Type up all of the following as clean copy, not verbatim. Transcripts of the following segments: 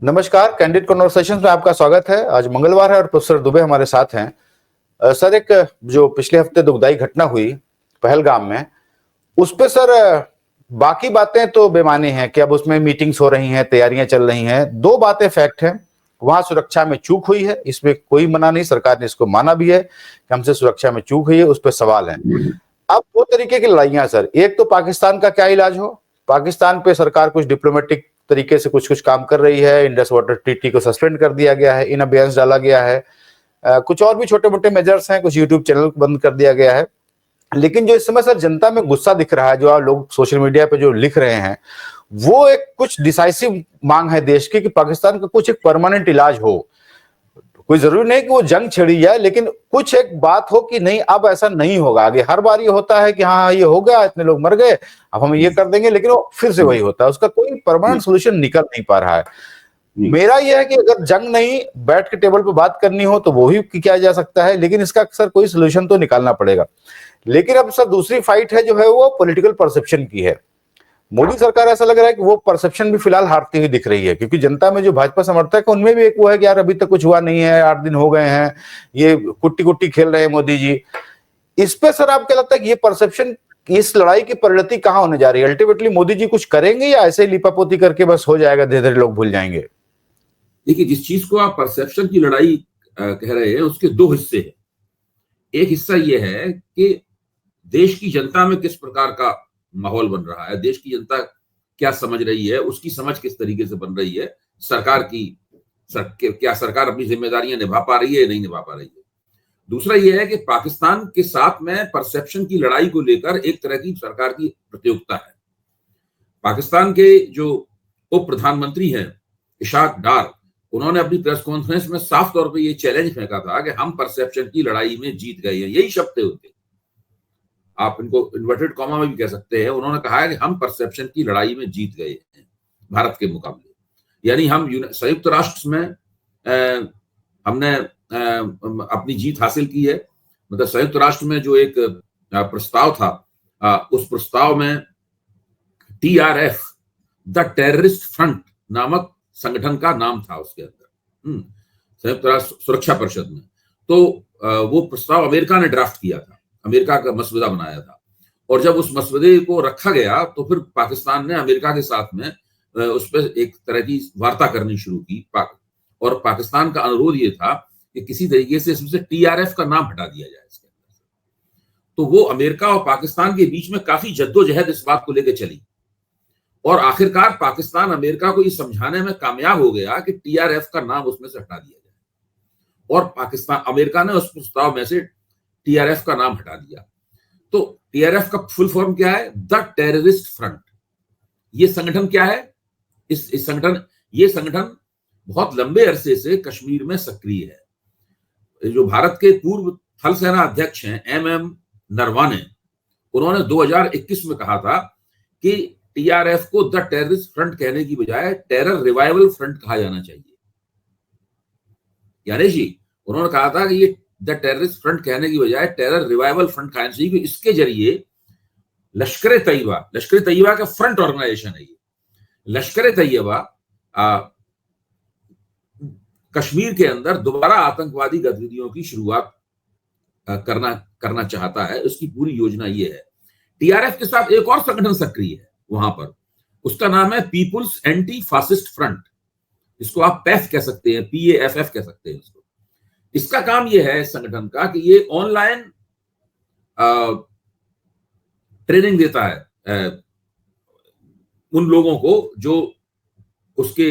नमस्कार, candid conversations में आपका स्वागत है। आज मंगलवार है और प्रोफेसर दुबे हमारे साथ हैं। सर, एक जो पिछले हफ्ते दुखदाई घटना हुई पहलगाम में, उस पे सर बाकी बातें तो बेमानी हैं कि अब उसमें मीटिंग्स हो रही हैं, तैयारियां चल रही हैं। दो बातें फैक्ट हैं, वहां सुरक्षा में चूक हुई है, इसमें कोई मना नहीं, सरकार ने इसको माना भी है कि हमसे सुरक्षा में चूक हुई है, उस पर सवाल है। अब दो तरीके की लड़ाइयां सर, एक तो पाकिस्तान का क्या इलाज हो, पाकिस्तान पे सरकार कुछ डिप्लोमेटिक तरीके से कुछ कुछ काम कर रही है, इंडस वाटर ट्रीटी को सस्पेंड कर दिया गया है, इन अबेयंस डाला गया है, कुछ और भी छोटे मोटे मेजर्स हैं, कुछ यूट्यूब चैनल बंद कर दिया गया है। लेकिन जो इस समय सर जनता में गुस्सा दिख रहा है, जो आप लोग सोशल मीडिया पे जो लिख रहे हैं, वो एक कुछ डिसाइसिव मांग है देश की कि पाकिस्तान का कुछ एक परमानेंट इलाज हो। कोई जरूरी नहीं कि वो जंग छिड़ी जाए, लेकिन कुछ एक बात हो कि नहीं अब ऐसा नहीं होगा आगे। हर बार ये होता है कि हाँ ये हो गया, इतने लोग मर गए, अब हम ये कर देंगे, लेकिन वो फिर से वही होता है, उसका कोई परमानेंट सोल्यूशन निकल नहीं पा रहा है। मेरा यह है कि अगर जंग नहीं, बैठ के टेबल पे बात करनी हो तो वो भी किया जा सकता है, लेकिन इसका अक्सर कोई सोल्यूशन तो निकालना पड़ेगा। लेकिन अब सर दूसरी फाइट है जो है वो पॉलिटिकल परसेप्शन की है। मोदी सरकार ऐसा लग रहा है कि वो परसेप्शन भी फिलहाल हारती हुई दिख रही है, क्योंकि जनता में जो भाजपा समर्थक है उनमें भी एक वो है कि यार अभी तक कुछ हुआ नहीं है, 8 दिन हो गए हैं, ये कुट्टी कुट्टी खेल रहे हैं मोदी जी। इस पे सर आपको लगता है कि ये परसेप्शन, इस लड़ाई की परिणति कहां होने जा रही है? अल्टीमेटली मोदी जी कुछ करेंगे या ऐसे ही लिपापोती करके बस हो जाएगा, धीरे धीरे लोग भूल जाएंगे? देखिए, जिस चीज को आप परसेप्शन की लड़ाई कह रहे हैं, उसके दो हिस्से हैं। एक हिस्सा यह है कि देश की जनता में किस प्रकार का माहौल बन रहा है, देश की जनता क्या समझ रही है, उसकी समझ किस तरीके से बन रही है, सरकार की क्या सरकार अपनी जिम्मेदारियां निभा पा रही है या नहीं निभा पा रही है। दूसरा यह है कि पाकिस्तान के साथ में परसेप्शन की लड़ाई को लेकर एक तरह की सरकार की प्रतियोगिता है। पाकिस्तान के जो उप प्रधानमंत्री हैं इशाक डार, उन्होंने अपनी प्रेस कॉन्फ्रेंस में साफ तौर पे ये चैलेंज फेंका था कि हम परसेप्शन की लड़ाई में जीत गए हैं। यही शब्द थे उनके, आप इनको इन्वर्टेड कॉमा में भी कह सकते हैं। उन्होंने कहा है कि हम परसेप्शन की लड़ाई में जीत गए हैं भारत के मुकाबले। यानी हम संयुक्त राष्ट्र में हमने अपनी जीत हासिल की है। मतलब संयुक्त राष्ट्र में जो एक प्रस्ताव था, उस प्रस्ताव में TRF, द टेररिस्ट फ्रंट नामक संगठन का नाम था उसके अंदर, संयुक्त राष्ट्र सुरक्षा परिषद में। तो वो प्रस्ताव अमेरिका ने ड्राफ्ट किया था, अमेरिका का मसवदा बनाया था। और जब उस मसवदे को रखा गया तो फिर पाकिस्तान ने अमेरिका के साथ में उस पर एक तरह की वार्ता करनी शुरू की। और पाकिस्तान का अनुरोध ये था कि किसी तरीके से इसमें से TRF का नाम हटा दिया जाए इसके अंदर से। तो वो अमेरिका और पाकिस्तान के बीच में काफी जद्दोजहद इस बात को लेकर चली, और आखिरकार पाकिस्तान अमेरिका को ये समझाने में कामयाब हो गया कि TRF का नाम उसमें से हटा दिया जाए। और पाकिस्तान, अमेरिका ने उस प्रस्ताव में से TRF का नाम हटा दिया। तो TRF का फुल फॉर्म क्या है? The terrorist front. ये संगठन क्या है? ये संगठन बहुत लंबे अरसे से कश्मीर में सक्रिय है। जो भारत के पूर्व थल सेना अध्यक्ष हैं MM नरवाने, उन्होंने 2021 में कहा था कि TRF को द टेररिस्ट फ्रंट कहने की बजाय टेरर रिवाइवल फ्रंट कहा जाना चाहिए। यानी जी, उन्होंने कहा था कि ये द टेररिस्ट फ्रंट कहने की बजाय टेरर रिवाइवल फ्रंट कहना चाहिए, क्योंकि इसके जरिए लश्कर तैयबा का फ्रंट ऑर्गेनाइजेशन है ये। लश्कर तैयबा कश्मीर के अंदर दोबारा आतंकवादी गतिविधियों की शुरुआत करना चाहता है, उसकी पूरी योजना ये है। TRF के साथ एक और संगठन सक्रिय है वहां पर, उसका नाम है पीपुल्स एंटी फासिस्ट फ्रंट। इसको आप PAF कह सकते हैं, PAFF कह सकते हैं इसको। इसका काम यह है संगठन का कि ये ऑनलाइन ट्रेनिंग देता है उन लोगों को जो उसके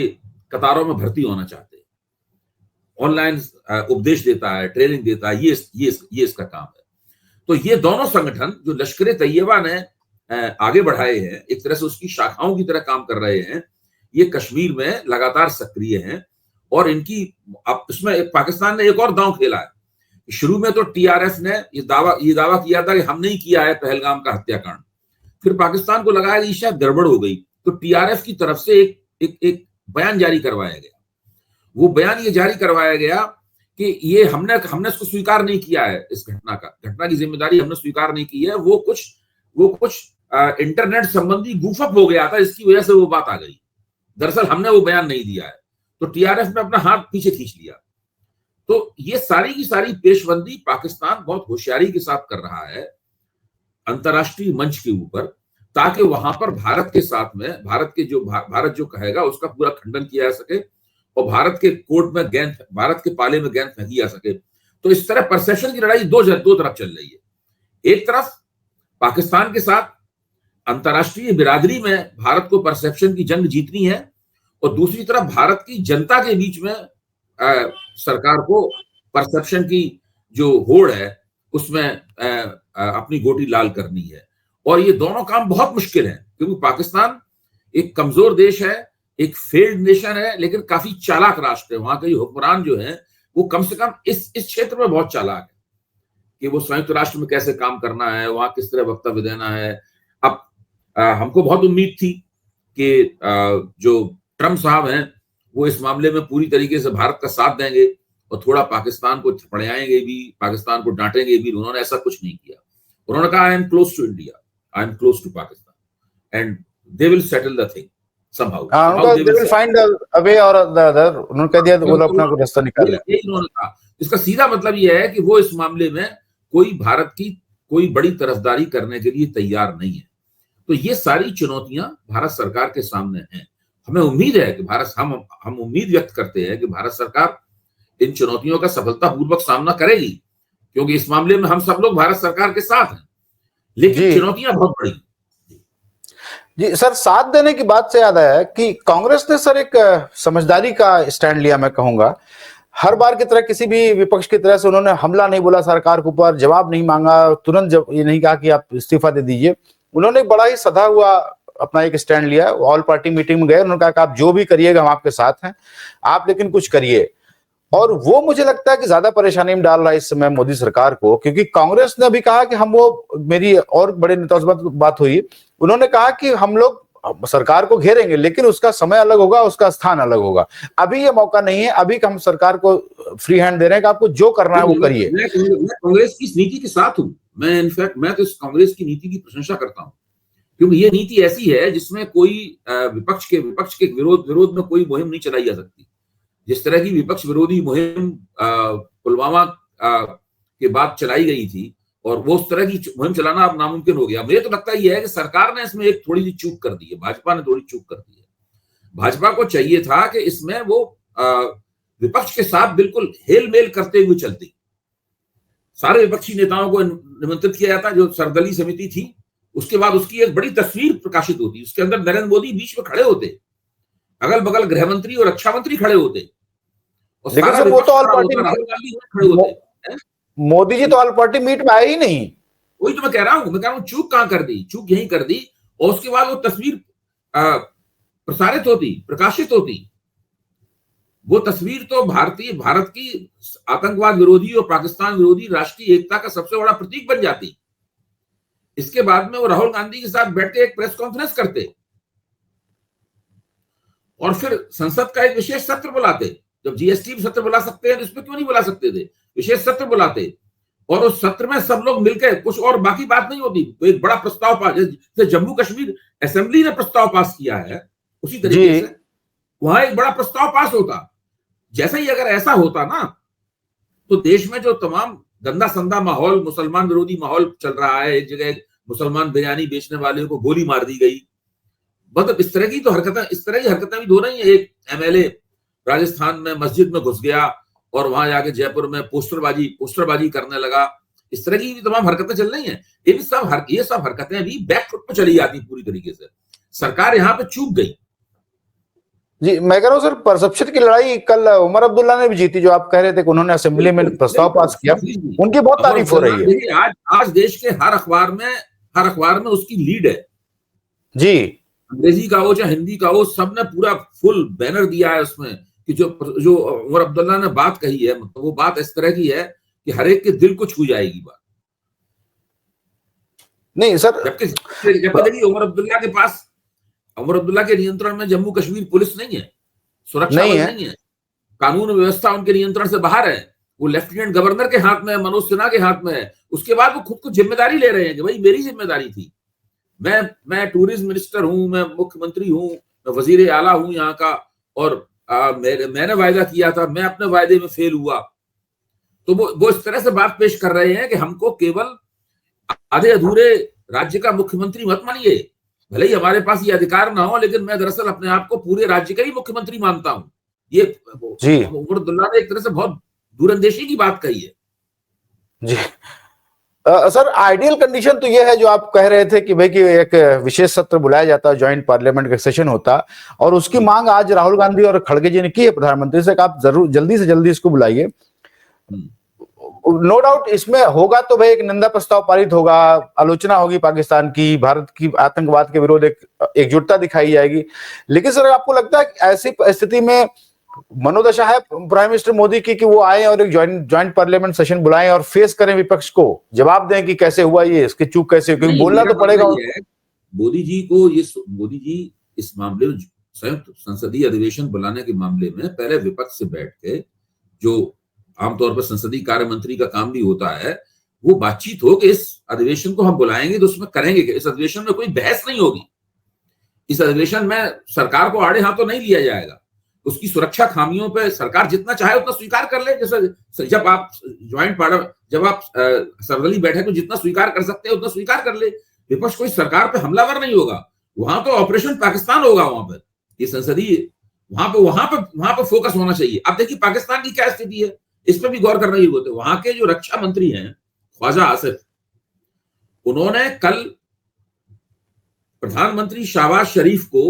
कतारों में भर्ती होना चाहते हैं। ऑनलाइन उपदेश देता है, ट्रेनिंग देता है, ये इसका काम है। तो ये दोनों संगठन जो लश्कर तैयबा ने आगे बढ़ाए हैं, एक तरह से उसकी शाखाओं की तरह काम कर रहे हैं, ये कश्मीर में लगातार सक्रिय हैं। और इनकी अब इसमें पाकिस्तान ने एक और दांव खेला है। शुरू में तो TRF ने ये दावा किया था कि हमने ही किया है पहलगाम का हत्याकांड। फिर पाकिस्तान को लगा कि शायद गड़बड़ हो गई, तो TRF की तरफ से एक बयान जारी करवाया गया। वो बयान ये जारी करवाया गया कि ये हमने इसको स्वीकार नहीं किया है, इस घटना की जिम्मेदारी हमने स्वीकार नहीं की है। वो कुछ इंटरनेट संबंधी गूफअप हो गया था, इसकी वजह से वो बात आ गई। दरअसल हमने वो बयान नहीं दिया है। तो टीआरएस ने अपना हाथ पीछे खींच लिया। तो ये सारी की सारी पेशबंदी पाकिस्तान बहुत होशियारी के साथ कर रहा है अंतर्राष्ट्रीय मंच के ऊपर, ताकि वहां पर भारत के साथ में भारत जो कहेगा उसका पूरा खंडन किया जा सके और भारत के कोर्ट में भारत के पाले में गेंद फेंकी जा सके। तो इस तरह परसेप्शन की लड़ाई दो तरफ चल रही है। एक तरफ पाकिस्तान के साथ अंतर्राष्ट्रीय बिरादरी में भारत को परसेप्शन की जंग जीतनी है, और दूसरी तरफ भारत की जनता के बीच में सरकार को परसेप्शन की जो होड़ है उसमें अपनी गोटी लाल करनी है। और ये दोनों काम बहुत मुश्किल है, क्योंकि पाकिस्तान एक कमजोर देश है, एक फेल्ड नेशन है, लेकिन काफी चालाक राष्ट्र है। वहां के हुक्मरान जो है वो कम से कम इस क्षेत्र में बहुत चालाक है कि वो संयुक्त राष्ट्र में कैसे काम करना है, वहां किस तरह वक्तव्य देना है। अब हमको बहुत उम्मीद थी कि जो ट्रम्प साहब हैं वो इस मामले में पूरी तरीके से भारत का साथ देंगे और थोड़ा पाकिस्तान को थपड़ाएंगे भी, पाकिस्तान को डांटेंगे भी। उन्होंने ऐसा कुछ नहीं किया। उन्होंने कहा I am close to India, I am close to Pakistan and they will settle the thing somehow they will find a way or the other। उन्होंने कह दिया वो अपना कोई रास्ता निकाल लेंगे। उन्होंने कहा, इसका सीधा मतलब ये है कि वो इस मामले में कोई भारत की कोई बड़ी तरफदारी करने के लिए तैयार नहीं है। तो ये सारी चुनौतियां भारत सरकार के सामने हैं। हमें उम्मीद है कि हम उम्मीद व्यक्त करते हैं कि भारत सरकार इन चुनौतियों का सफलतापूर्वक सामना करेगी, क्योंकि इस मामले में हम सब लोग भारत सरकार के साथ हैं, लेकिन चुनौतियां बहुत बड़ी। जी सर, साथ देने की बात से याद आया कि कांग्रेस ने सर एक समझदारी का स्टैंड लिया। मैं कहूंगा हर बार की तरह किसी भी विपक्ष की तरह से उन्होंने हमला नहीं बोला सरकार के ऊपर, जवाब नहीं मांगा, तुरंत ये नहीं कहा कि आप इस्तीफा दे दीजिए। उन्होंने बड़ा ही सधा हुआ अपना एक स्टैंड लिया। ऑल पार्टी मीटिंग में गए, उन्होंने कहा कि आप जो भी करिएगा हम आपके साथ हैं, आप लेकिन कुछ करिए। और वो मुझे लगता है कि ज्यादा परेशानी में डाल रहा है इस समय मोदी सरकार को, क्योंकि कांग्रेस ने अभी कहा कि हम मेरी और बड़े नेताओं से बात हुई, उन्होंने कहा कि हम लोग सरकार को घेरेंगे, लेकिन उसका समय अलग होगा, उसका स्थान अलग होगा। अभी ये मौका नहीं है, अभी हम सरकार को फ्री हैंड दे रहे हैं कि आपको जो करना है वो करिए। मैं कांग्रेस की इस नीति के साथ हूं। मैं तो इस कांग्रेस की नीति की प्रशंसा करता हूं, क्योंकि ये नीति ऐसी है जिसमें कोई विपक्ष के विरोध में कोई मुहिम नहीं चलाई जा सकती। जिस तरह की विपक्ष विरोधी मुहिम पुलवामा के बाद चलाई गई थी, और वो उस तरह की मुहिम चलाना अब नामुमकिन हो गया। मुझे तो लगता है कि सरकार ने इसमें एक थोड़ी सी चूक कर दी है, भाजपा ने थोड़ी चूक कर दी है। भाजपा को चाहिए था कि इसमें वो विपक्ष के साथ बिल्कुल हेल मेल करते हुए चलती। सारे विपक्षी नेताओं को निमंत्रित किया जाता, जो सर्वदलीय समिति थी, उसके बाद उसकी एक बड़ी तस्वीर प्रकाशित होती, उसके अंदर नरेंद्र मोदी बीच में खड़े होते, अगल बगल गृह मंत्री और रक्षा मंत्री खड़े होते, और लेकिन वो तो ऑल पार्टी खड़े होते। मोदी जी तो ऑल पार्टी मीट में आए ही नहीं। वही तो मैं कह रहा हूं चूक कहां कर दी, चूक यही कर दी। और उसके बाद वो तस्वीर प्रसारित होती, प्रकाशित होती। वो तस्वीर तो भारत की आतंकवाद विरोधी और पाकिस्तान विरोधी राष्ट्रीय एकता का सबसे बड़ा प्रतीक बन जाती। इसके बाद में वो राहुल गांधी के साथ बैठ के एक प्रेस कॉन्फ्रेंस करते, और फिर संसद का एक विशेष सत्र बुलाते। जब जीएसटी सत्र बुला सकते हैं तो इसमें क्यों नहीं बुला सकते थे? विशेष सत्र बुलाते, और उस सत्र में सब लोग मिलकर, कुछ और बाकी बात नहीं होती, तो एक बड़ा प्रस्ताव पास, जैसे जम्मू कश्मीर असेंबली ने प्रस्ताव पास किया है, उसी तरीके से वहां एक बड़ा प्रस्ताव पास होता। जैसा ही अगर ऐसा होता ना, तो देश में जो तमाम गंदा संदा माहौल, मुसलमान विरोधी माहौल चल रहा है, एक जगह मुसलमान बिरयानी बेचने वाले को गोली मार दी गई, मतलब इस तरह की हरकतें भी हो रही है। एक एमएलए राजस्थान में मस्जिद में घुस गया और वहां जाके जयपुर में पोस्टरबाजी करने लगा। इस तरह की भी तमाम हरकतें चल रही हैं। ये सब हरकतें भी बैकफुट पे चली जाती पूरी तरीके से। सरकार यहाँ पे चूक गई। जी, मैं कह रहा हूँ सर, परसेप्शन की लड़ाई कल उमर अब्दुल्ला ने भी जीती, जो आप कह रहे थे कि उन्होंने असेंबली में प्रस्ताव पास किया, उनकी बहुत तारीफ हो रही है। आज देश के हर अखबार में उसकी लीड है जी। अंग्रेजी का हो चाहे हिंदी का हो, सबने पूरा फुल बैनर दिया है उसमें कि जो उमर अब्दुल्ला ने बात कही है, मतलब वो बात इस तरह की है कि हर एक के दिल को छू जाएगी बात। नहीं सर, जबकि देखिए उमर अब्दुल्ला के नियंत्रण में जम्मू कश्मीर पुलिस नहीं है, सुरक्षा बल नहीं है, कानून व्यवस्था उनके नियंत्रण से बाहर है। वो लेफ्टिनेंट गवर्नर के हाथ में है, मनोज सिन्हा के हाथ में है। उसके बाद वो खुद को जिम्मेदारी ले रहे हैं कि भाई मेरी जिम्मेदारी थी, मैं टूरिज्म मिनिस्टर हूं, मैं मुख्यमंत्री हूं, मैं वजीर आला हूं यहाँ का, और मैंने वायदा किया था, मैं अपने वायदे में फेल हुआ। तो वो इस तरह से बात पेश कर रहे हैं कि हमको केवल आधे अधूरे राज्य का मुख्यमंत्री मत मानिए, भले ही हमारे पास ये अधिकार ना हो, लेकिन मैं दरअसल अपने आप को पूरे राज्य का ही मुख्यमंत्री मानता हूं। ये जी उमर अब्दुल्ला ने एक तरह से बहुत दूरंदेशी की बात कही है। जी। सर, आइडियल कंडीशन तो ये है जो आप कह रहे थे कि भाई कि एक विशेष सत्र बुलाया जाता, ज्वाइंट पार्लियामेंट का सेशन होता, और उसकी मांग आज राहुल गांधी और खड़गे जी ने की है प्रधानमंत्री से कि आप जरूर जल्दी से जल्दी इसको बुलाइए। नो डाउट इसमें होगा तो भाई एक निंदा प्रस्ताव पारित होगा, आलोचना होगी पाकिस्तान की, भारत की आतंकवाद के विरोध एकजुटता दिखाई जाएगी। लेकिन सर, आपको लगता है कि ऐसी स्थिति में मनोदशा है प्राइम मिनिस्टर मोदी की कि वो आए और एक ज्वाइंट पार्लियामेंट सेशन बुलाएं और फेस करें विपक्ष को, जवाब दें कि कैसे हुआ ये, इसकी चूक कैसे हुई, क्योंकि बोलना तो पड़ेगा। मोदी जी इस मामले में संयुक्त संसदीय अधिवेशन बुलाने के मामले में पहले विपक्ष से बैठ के, जो आमतौर पर संसदीय कार्य मंत्री का काम भी होता है, वो बातचीत हो कि इस अधिवेशन को हम बुलाएंगे तो उसमें करेंगे कि इस अधिवेशन में कोई बहस नहीं होगी, इस अधिवेशन में सरकार को आड़े हाथों नहीं लिया जाएगा, उसकी सुरक्षा खामियों पे सरकार जितना चाहे उतना स्वीकार कर ले। जैसे जब आप जब आप सर्वदलीय बैठक में जितना स्वीकार कर सकते हैं उतना स्वीकार कर ले। विपक्ष कोई सरकार पे हमलावर नहीं होगा, वहां तो ऑपरेशन पाकिस्तान होगा, वहां पर ये संसदीय वहां पे फोकस होना चाहिए। अब देखिए पाकिस्तान की क्या स्थिति है, इस पर भी गौर करना ही होता है। वहां के जो रक्षा मंत्री हैं ख्वाजा आसिफ, उन्होंने कल प्रधानमंत्री शहबाज शरीफ को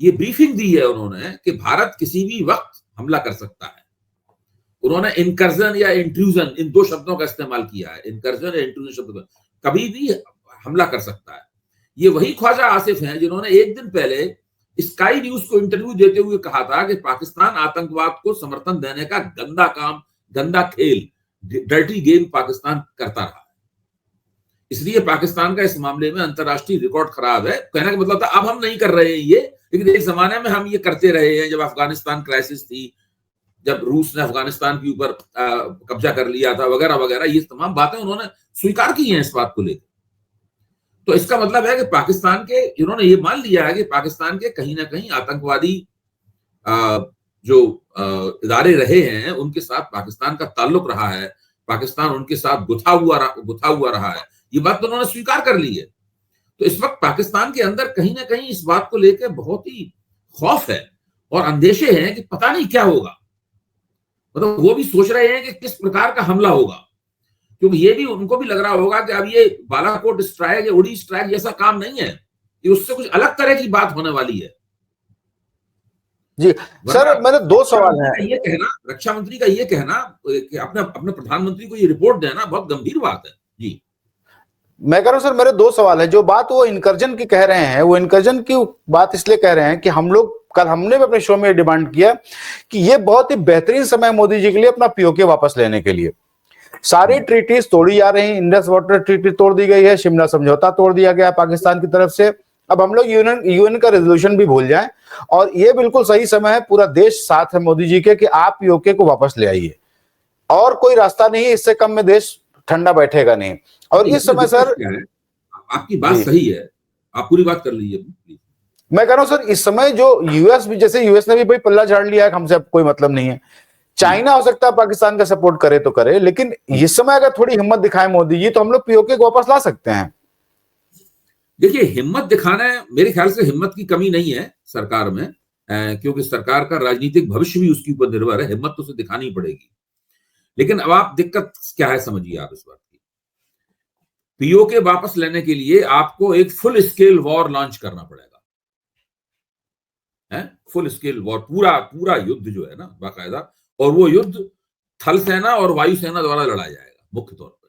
ये ब्रीफिंग दी है उन्होंने कि भारत किसी भी वक्त हमला कर सकता है। उन्होंने इनकर्जन या इंट्रूजन, इन दो शब्दों का इस्तेमाल किया है, इनकर्जन या इंट्रूजन शब्द, कभी भी हमला कर सकता है। ये वही ख्वाजा आसिफ हैं जिन्होंने एक दिन पहले स्काई न्यूज को इंटरव्यू देते हुए कहा था कि पाकिस्तान आतंकवाद को समर्थन देने का गंदा काम, गंदा खेल, डर्टी गेम पाकिस्तान करता रहा है, इसलिए पाकिस्तान का इस मामले में अंतरराष्ट्रीय रिकॉर्ड खराब है। कहने का मतलब था अब हम नहीं कर रहे हैं ये, लेकिन एक जमाने में हम ये करते रहे हैं, जब अफगानिस्तान क्राइसिस थी, जब रूस ने अफगानिस्तान के ऊपर कब्जा कर लिया था, वगैरह वगैरह, ये तमाम बातें उन्होंने स्वीकार की हैं इस बात को लेकर। तो इसका मतलब है कि पाकिस्तान के, इन्होंने ये मान लिया है कि पाकिस्तान के कहीं ना कहीं आतंकवादी जो इदारे रहे हैं उनके साथ पाकिस्तान का ताल्लुक रहा है, पाकिस्तान उनके साथ गुथा हुआ रहा है, ये बात तो उन्होंने स्वीकार कर ली है। तो इस वक्त पाकिस्तान के अंदर कहीं ना कहीं इस बात को लेकर बहुत ही खौफ है और अंदेशे हैं कि पता नहीं क्या होगा। मतलब वो भी सोच रहे हैं कि किस प्रकार का हमला होगा, क्योंकि ये भी उनको भी लग रहा होगा कि अब ये बालाकोट स्ट्राइक या उड़ी स्ट्राइक जैसा काम नहीं है, ये उससे कुछ अलग तरह की बात होने वाली है। जी सर, मेरे दो सवाल हैं। ये कहना, रक्षा मंत्री का ये कहना कि अपने प्रधानमंत्री को ये रिपोर्ट देना बहुत गंभीर बात है। जी, मैं कह रहा हूं सर, मेरे दो सवाल है। जो बात वो इनकर्जन की कह रहे हैं, वो इनकर्जन की बात इसलिए कह रहे हैं कि हम लोग, कल हमने भी अपने शो में डिमांड किया कि ये बहुत ही बेहतरीन समय मोदी जी के लिए अपना पीओके वापस लेने के लिए। सारी ट्रीटीज तोड़ी जा रही हैं, इंडस वाटर ट्रीटी तोड़ दी गई है, शिमला समझौता तोड़ दिया गया पाकिस्तान की तरफ से। अब हम लोग यूएन का रेजोल्यूशन भी भूल जाएं, और ये बिल्कुल सही समय है, पूरा देश साथ है मोदी जी के कि आप पीओके को वापस ले आइए, और कोई रास्ता नहीं है, इससे कम में देश ठंडा बैठेगा नहीं। और इस समय सर, आपकी बात सही है, आप पूरी बात कर लीजिए। मैं कह रहा हूं सर, इस समय जो यूएस भी, जैसे यूएस ने भी भाई पल्ला झाड़ लिया है, हमसे अब कोई मतलब नहीं है। चाइना हो सकता है पाकिस्तान का सपोर्ट करे तो करे, लेकिन इस समय अगर थोड़ी हिम्मत दिखाए मोदी जी, तो हम लोग पीओके को वापस ला सकते हैं। देखिए, हिम्मत दिखाना, मेरे ख्याल से हिम्मत की कमी नहीं है सरकार में, क्योंकि सरकार का राजनीतिक भविष्य भी उसके ऊपर निर्भर है, हिम्मत तो उसे दिखानी पड़ेगी। लेकिन अब आप दिक्कत क्या है समझिए आप इस बात की। पीओके वापस लेने के लिए आपको एक फुल स्केल वॉर लॉन्च करना पड़ेगा, फुल स्केल वॉर, पूरा युद्ध जो है ना बाकायदा, और वो युद्ध थल सेना और वायुसेना द्वारा लड़ा जाएगा मुख्य तौर पर।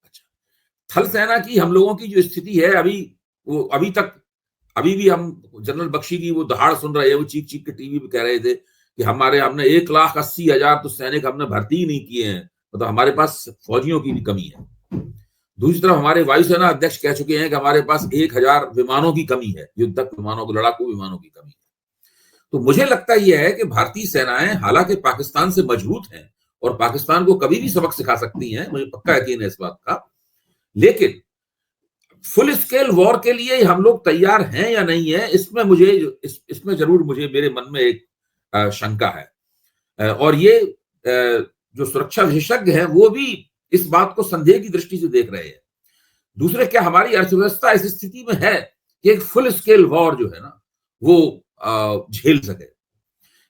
अच्छा, थल सेना की हम लोगों की जो स्थिति है अभी भी हम जनरल बख्शी की वो दहाड़ सुन रहे हैं, वो चीख चीख के टीवी पे कह रहे थे कि हमने 1,80,000 तो सैनिक हमने भर्ती ही नहीं किए हैं, मतलब हमारे पास फौजियों की भी कमी है। दूसरी तरफ हमारे वायुसेना अध्यक्ष कह चुके हैं कि हमारे पास 1,000 विमानों की कमी है, युद्धक विमानों को, लड़ाकू विमानों की कमी है। तो मुझे लगता यह है कि भारतीय सेनाएं हालांकि पाकिस्तान से मजबूत हैं और पाकिस्तान को कभी भी सबक सिखा सकती हैं, मुझे पक्का यकीन है इस बात का, लेकिन फुल स्केल वॉर के लिए हम लोग तैयार हैं या नहीं है, इसमें जरूर मुझे मेरे मन में एक शंका है। और ये जो सुरक्षा विशेषज्ञ हैं वो भी इस बात को संदेह की दृष्टि से देख रहे हैं। दूसरे, क्या हमारी अर्थव्यवस्था इस स्थिति में है कि एक फुल स्केल वॉर जो है ना वो झेल सके?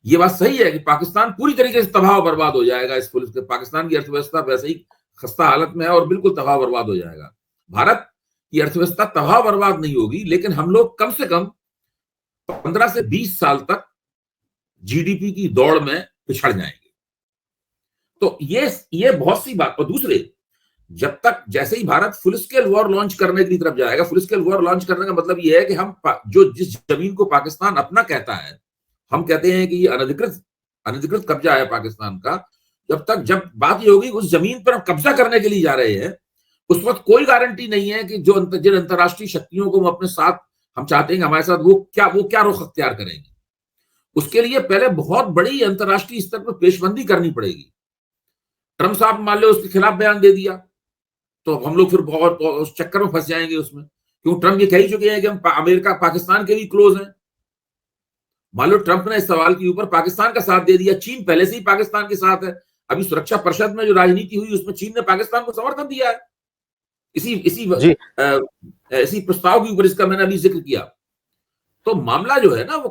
ये बात सही है कि पाकिस्तान पूरी तरीके से तबाह बर्बाद हो जाएगा इस फुल स्केल, पाकिस्तान की अर्थव्यवस्था वैसे ही खस्ता हालत में है और बिल्कुल तबाह बर्बाद हो जाएगा। भारत की अर्थव्यवस्था तबाह बर्बाद नहीं होगी, लेकिन हम लोग कम से कम 15 से 20 साल तक जीडीपी की दौड़ में पिछड़ जाएंगे। तो ये बहुत सी बात। और दूसरे, जब तक, जैसे ही Bharat full scale war launch करने की तरफ जाएगा, फुल स्केल वॉर लॉन्च करने का मतलब ये है कि हम जो जिस जमीन को पाकिस्तान अपना कहता है, हम कहते हैं कि ये अनधिकृत कब्जा है पाकिस्तान का, जब बात ये होगी उस जमीन पर हम कब्जा करने के लिए जा रहे हैं, उस वक्त कोई गारंटी नहीं है कि जिन अंतरराष्ट्रीय शक्तियों को हम अपने साथ हम चाहते हैं हमारे साथ वो क्या रुख अख्तियार करेंगे। उसके लिए पहले बहुत बड़ी अंतरराष्ट्रीय स्तर पर पेशबंदी करनी पड़ेगी। ट्रंप साहब मान लो उसके खिलाफ बयान दे दिया तो हम लोग फिर बहुत उस चक्कर में फंस जाएंगे उसमें, क्यों ट्रंप ये कह ही चुके हैं कि हम अमेरिका पाकिस्तान के भी क्लोज हैं। मान लो ट्रंप ने इस सवाल के ऊपर पाकिस्तान का साथ दे दिया, चीन पहले से ही पाकिस्तान के साथ है। अभी सुरक्षा परिषद में जो राजनीति हुई उसमें चीन ने पाकिस्तान को समर्थन दिया है, इसी प्रस्ताव के ऊपर, इसका मैंने अभी जिक्र किया। तो मामला जो है ना वो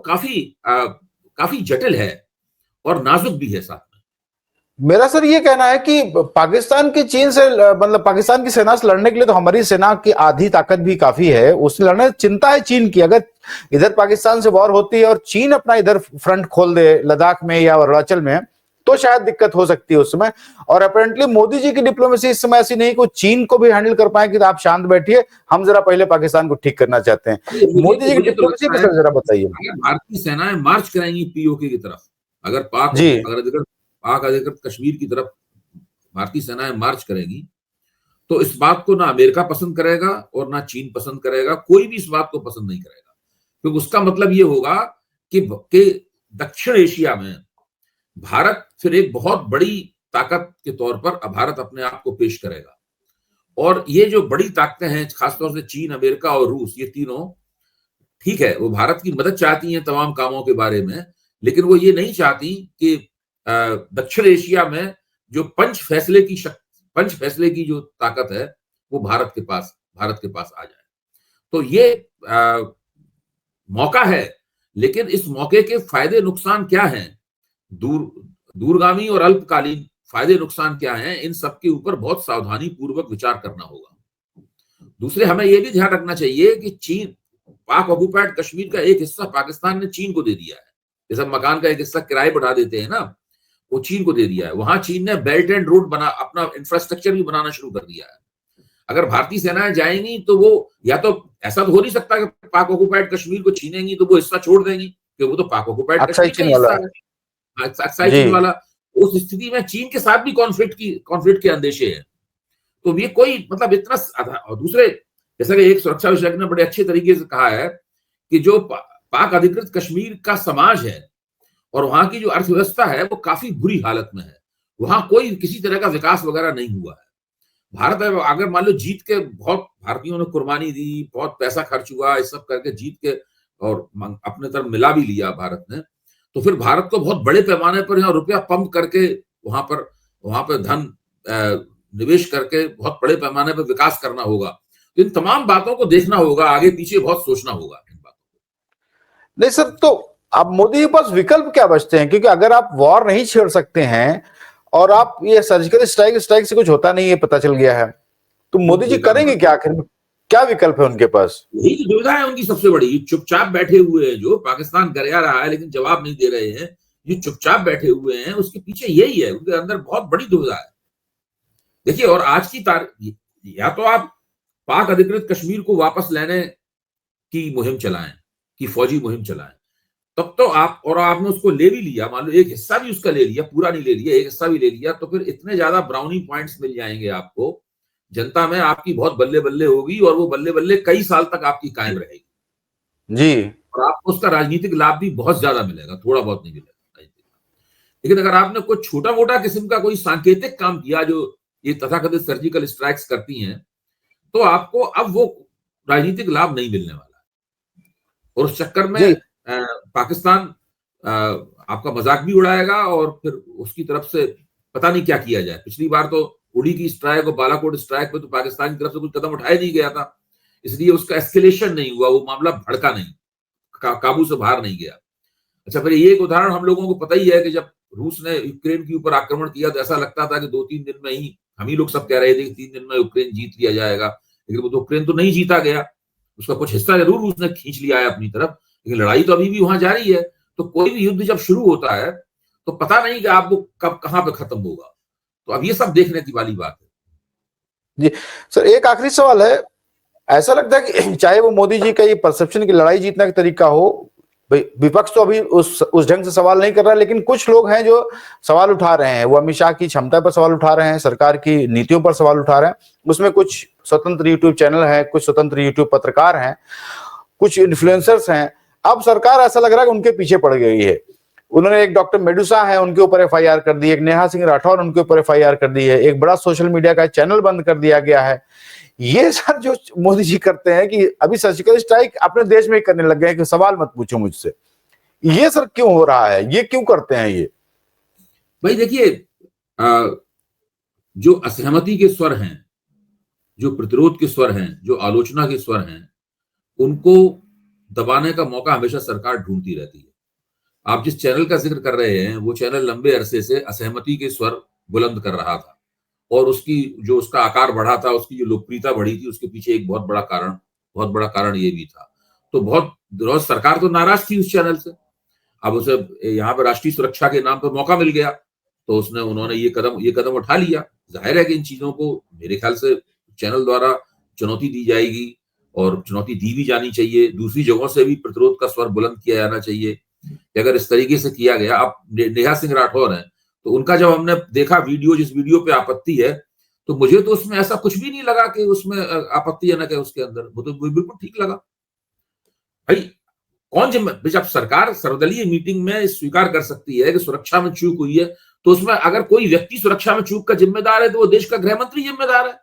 काफी जटिल है और नाजुक भी है साथ में। मेरा सर ये कहना है कि पाकिस्तान की चीन से मतलब पाकिस्तान की सेना से लड़ने के लिए तो हमारी सेना की आधी ताकत भी काफी है, उससे लड़ने चिंता है चीन की। अगर इधर पाकिस्तान से वॉर होती है और चीन अपना इधर फ्रंट खोल दे लद्दाख में या अरुणाचल में, तो शायद दिक्कत हो सकती है उस समय। और अपेरेंटली मोदी जी की डिप्लोमेसी इस समय ऐसी नहीं कि चीन को भी हैंडल कर पाए कि आप शांत बैठिए, हम जरा पहले पाकिस्तान को ठीक करना चाहते हैं। मोदी जी की डिप्लोमेसी के सर जरा बताइए। अगर भारतीय सेनाएं मार्च कराएंगी पीओके की तरफ, अगर पाक अधिकृत कश्मीर की तरफ भारतीय सेनाएं मार्च करेगी, तो इस बात को ना अमेरिका पसंद करेगा और ना चीन पसंद करेगा, कोई भी इस बात को पसंद नहीं करेगा। क्योंकि उसका मतलब ये होगा कि दक्षिण एशिया में भारत फिर एक बहुत बड़ी ताकत के तौर पर भारत अपने आप को पेश करेगा। और ये जो बड़ी ताकतें हैं, खासतौर से चीन, अमेरिका और रूस, ये तीनों, ठीक है वो भारत की मदद चाहती हैं तमाम कामों के बारे में, लेकिन वो ये नहीं चाहती कि दक्षिण एशिया में जो पंच फैसले की जो ताकत है वो भारत के पास आ जाए। तो ये मौका है, लेकिन इस मौके के फायदे नुकसान क्या हैं, दूरगामी और अल्पकालीन फायदे नुकसान क्या हैं, इन सब के ऊपर बहुत सावधानी पूर्वक विचार करना होगा। दूसरे, हमें यह भी ध्यान रखना चाहिए कि चीन, पाक ऑक्युपाइड कश्मीर का एक हिस्सा पाकिस्तान ने चीन को दे दिया है। जैसे मकान का एक हिस्सा किराए बढ़ा देते हैं ना, वो चीन को दे दिया है। वहां चीन ने बेल्ट एंड रोड अपना इंफ्रास्ट्रक्चर भी बनाना शुरू कर दिया है। अगर भारतीय सेनाएं जाएंगी तो वो, या तो ऐसा तो हो नहीं सकता कि पाक ऑक्युपाइड कश्मीर को छीनेंगी तो वो हिस्सा छोड़ देंगी, क्योंकि वो तो पाक ऑक्युपाइड कश्मीर का हिस्सा है, अक्साई चीन वाला। उस स्थिति में चीन के साथ भी कॉन्फ्लिक्ट के अंदेशे हैं। तो ये कोई मतलब इतना। और दूसरे, जैसा कि एक सुरक्षा विशेषज्ञ ने बड़े अच्छे तरीके से कहा है कि जो पाक अधिकृत कश्मीर का समाज है और वहां की जो अर्थव्यवस्था है वो काफी बुरी हालत में है, वहां कोई किसी तरह का विकास वगैरह नहीं हुआ है। भारत अगर मान लो जीत के, बहुत भारतीयों ने कुर्बानी दी, बहुत पैसा खर्च हुआ, इस सब करके जीत के और अपने तरफ मिला भी लिया भारत ने, तो फिर भारत को बहुत बड़े पैमाने पर यहाँ रुपया पंप करके वहां पर धन निवेश करके बहुत बड़े पैमाने पर विकास करना होगा। तो इन तमाम बातों को देखना होगा, आगे पीछे बहुत सोचना होगा इन बातों को। नहीं सर, तो अब मोदी के पास विकल्प क्या बचते हैं? क्योंकि अगर आप वॉर नहीं छेड़ सकते हैं और आप ये सर्जिकल स्ट्राइक से कुछ होता नहीं है, पता चल गया है, तो मोदी जी करेंगे क्या? आखिर में क्या विकल्प है उनके पास? यही तो दुविधा है उनकी सबसे बड़ी। चुपचाप बैठे हुए हैं, जो पाकिस्तान गरिया रहा है लेकिन जवाब नहीं दे रहे हैं, ये चुपचाप बैठे हुए हैं, उसके पीछे यही है, उनके अंदर बहुत बड़ी दुविधा है। देखिए, और आज की तारीख, या तो आप पाक अधिकृत कश्मीर को वापस लेने की मुहिम चलाएं, की फौजी मुहिम चलाएं, तब तो आपने उसको ले भी लिया, मान लो एक हिस्सा भी उसका ले लिया, पूरा नहीं ले लिया, एक हिस्सा भी ले लिया, तो फिर इतने ज्यादा ब्राउनी पॉइंट्स मिल जाएंगे आपको, जनता में आपकी बहुत बल्ले बल्ले होगी और वो बल्ले बल्ले कई साल तक आपकी कायम रहेगी जी, और आपको उसका राजनीतिक लाभ भी बहुत ज्यादा मिलेगा, थोड़ा बहुत नहीं मिलेगा। लेकिन अगर आपने कोई छोटा मोटा किस्म का कोई सांकेतिक काम किया, जो ये तथाकथित सर्जिकल स्ट्राइक्स करती हैं, तो आपको अब वो राजनीतिक लाभ नहीं मिलने वाला। और उस चक्कर में पाकिस्तान आपका मजाक भी उड़ाएगा और फिर उसकी तरफ से पता नहीं क्या किया जाए। पिछली बार तो उड़ी की स्ट्राइक और बालाकोट स्ट्राइक पे तो पाकिस्तान की तरफ से कुछ कदम उठाया नहीं गया था, इसलिए उसका एस्केलेशन नहीं हुआ, वो मामला भड़का नहीं, काबू से बाहर नहीं गया। अच्छा, फिर ये एक उदाहरण हम लोगों को पता ही है कि जब रूस ने यूक्रेन के ऊपर आक्रमण किया तो ऐसा लगता था कि 2-3 दिन में ही, हम ही लोग सब कह रहे थे कि 3 दिन में यूक्रेन जीत लिया जाएगा, लेकिन वो यूक्रेन तो नहीं जीता गया। उसका कुछ हिस्सा जरूर रूस ने खींच लिया है अपनी तरफ, लेकिन लड़ाई तो अभी भी वहां जारी है। तो कोई भी युद्ध जब शुरू होता है तो पता नहीं कि आपको कब कहां पे खत्म होगा। तो अब ये सब देखने की वाली बात है। जी सर, एक आखिरी सवाल है। ऐसा लगता है कि चाहे वो मोदी जी का ये परसेप्शन की लड़ाई जीतने का तरीका हो, भाई विपक्ष तो अभी उस ढंग से सवाल नहीं कर रहा है, लेकिन कुछ लोग हैं जो सवाल उठा रहे हैं। वो अमित शाह की क्षमता पर सवाल उठा रहे हैं, सरकार की नीतियों पर सवाल उठा रहे हैं। उसमें कुछ स्वतंत्र यूट्यूब चैनल है, कुछ स्वतंत्र यूट्यूब पत्रकार हैं, कुछ इन्फ्लुएंसर्स हैं। अब सरकार ऐसा लग रहा है कि उनके पीछे पड़ गई है। उन्होंने एक डॉक्टर मेडुसा है, उनके ऊपर एफआईआर कर दी, एक नेहा सिंह राठौर उनके ऊपर एफआईआर कर दी है, एक बड़ा सोशल मीडिया का चैनल बंद कर दिया गया है। ये सर जो मोदी जी करते हैं कि अभी सर्जिकल स्ट्राइक अपने देश में ही करने लग गए हैं कि सवाल मत पूछो मुझसे, ये सर क्यों हो रहा है, ये क्यों करते हैं ये? भाई देखिए, जो असहमति के स्वर हैं, जो प्रतिरोध के स्वर हैं, जो आलोचना के स्वर हैं, उनको दबाने का मौका हमेशा सरकार ढूंढती रहती है। आप जिस चैनल का जिक्र कर रहे हैं वो चैनल लंबे अरसे से असहमति के स्वर बुलंद कर रहा था, और उसकी जो उसका आकार बढ़ा था, उसकी जो लोकप्रियता बढ़ी थी, उसके पीछे एक बहुत बड़ा कारण ये भी था। तो बहुत रोज सरकार तो नाराज थी उस चैनल से। अब उसे यहाँ पर राष्ट्रीय सुरक्षा के नाम पर मौका मिल गया तो उन्होंने ये कदम उठा लिया। जाहिर है कि इन चीजों को मेरे ख्याल से चैनल द्वारा चुनौती दी जाएगी, और चुनौती दी भी जानी चाहिए। दूसरी जगहों से भी प्रतिरोध का स्वर बुलंद किया जाना चाहिए कि अगर इस तरीके से किया गया। आप नेहा सिंह राठौर हैं, तो उनका जब हमने देखा वीडियो, जिस वीडियो पे आपत्ति है, तो मुझे तो उसमें ऐसा कुछ भी नहीं लगा कि उसमें आपत्तिजनक है। उसके अंदर वो तो बिल्कुल ठीक लगा। भाई कौन जिम्मेदार, जब सरकार सर्वदलीय मीटिंग में स्वीकार कर सकती है कि सुरक्षा में चूक हुई है, तो उसमें अगर कोई व्यक्ति सुरक्षा में चूक का जिम्मेदार है तो वो देश का गृह मंत्री जिम्मेदार है।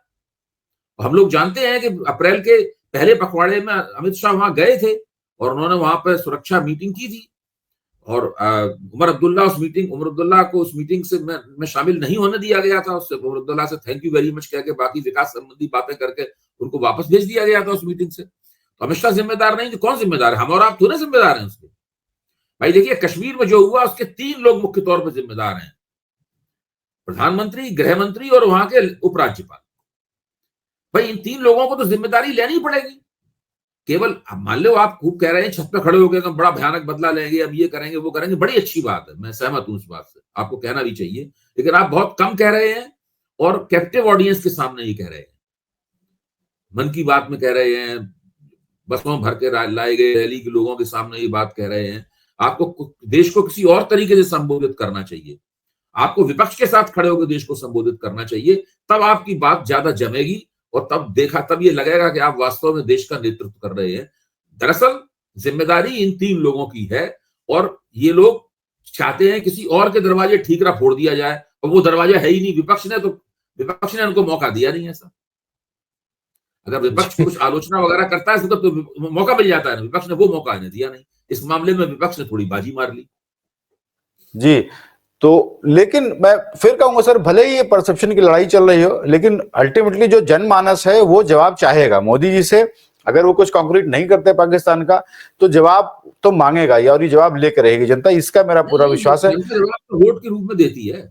हम लोग जानते हैं कि अप्रैल के पहले पखवाड़े में अमित शाह वहां गए थे और उन्होंने वहां पर सुरक्षा मीटिंग की थी, और उमर अब्दुल्ला को उस मीटिंग से में शामिल नहीं होने दिया गया था। उससे उमर अब्दुल्ला से थैंक यू वेरी मच कह के, बाकी विकास संबंधी बातें करके उनको वापस भेज दिया गया था उस मीटिंग से। तो अमित शाह जिम्मेदार नहीं तो कौन जिम्मेदार है? हम और आप थोड़े जिम्मेदार हैं उसके। भाई देखिए, कश्मीर में जो हुआ उसके 3 लोग मुख्य तौर पर जिम्मेदार हैं, प्रधानमंत्री, गृह मंत्री और वहां के उपराज्यपाल। भाई इन 3 लोगों को तो जिम्मेदारी लेनी पड़ेगी। केवल मान लो आप खूब कह रहे हैं, छत पे खड़े होकर हम बड़ा भयानक बदला लेंगे, अब ये करेंगे वो करेंगे, बड़ी अच्छी बात है, मैं सहमत हूं इस बात से, आपको कहना भी चाहिए। लेकिन आप बहुत कम कह रहे हैं और कैप्टिव ऑडियंस के सामने ये कह रहे हैं, मन की बात में कह रहे हैं, बसों भर के लाए गए रैली के लोगों के सामने ये बात कह रहे हैं। आपको देश को किसी और तरीके से संबोधित करना चाहिए। आपको विपक्ष के साथ खड़े होकर देश को संबोधित करना चाहिए, तब आपकी बात ज्यादा जमेगी और तब ये लगेगा कि आप वास्तव में देश का नेतृत्व कर रहे हैं। दरअसल जिम्मेदारी इन 3 लोगों की है, और ये लोग चाहते हैं किसी और के दरवाजे ठीकरा फोड़ दिया जाए, और वो दरवाजा है ही नहीं। विपक्ष ने उनको मौका दिया नहीं ऐसा। अगर विपक्ष कुछ आलोचना वगैरह करता है तो मौका मिल जाता है, विपक्ष ने वो मौका इन्हें दिया नहीं। इस मामले में विपक्ष ने थोड़ी बाजी मार ली। जी, तो लेकिन मैं फिर कहूंगा सर, भले ही ये परसेप्शन की लड़ाई चल रही हो, लेकिन अल्टीमेटली जो जनमानस है वो जवाब चाहेगा मोदी जी से। अगर वो कुछ कॉन्क्रीट नहीं करते पाकिस्तान का, तो जवाब तो मांगेगा ही, और ये जवाब लेकर रहेगी जनता, इसका मेरा पूरा विश्वास है। जनता जवाब तो वोट के रूप में देती है।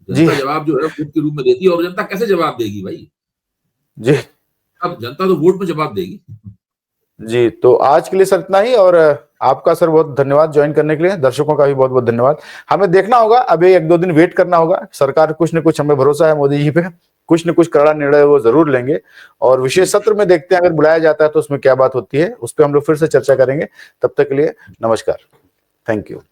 जनता जवाब जो है वोट के रूप में देती है, और जनता कैसे जवाब देगी भाई? जी, अब जनता तो वोट में जवाब देगी। जी, तो आज के लिए सर इतना ही, और आपका सर बहुत धन्यवाद ज्वाइन करने के लिए। दर्शकों का भी बहुत बहुत धन्यवाद। हमें देखना होगा, अभी 1-2 दिन वेट करना होगा। सरकार कुछ न कुछ, हमें भरोसा है मोदी जी पे, कुछ न कुछ कड़ा निर्णय वो जरूर लेंगे, और विशेष सत्र में देखते हैं अगर बुलाया जाता है तो उसमें क्या बात होती है, उस पर हम लोग फिर से चर्चा करेंगे। तब तक के लिए नमस्कार, थैंक यू।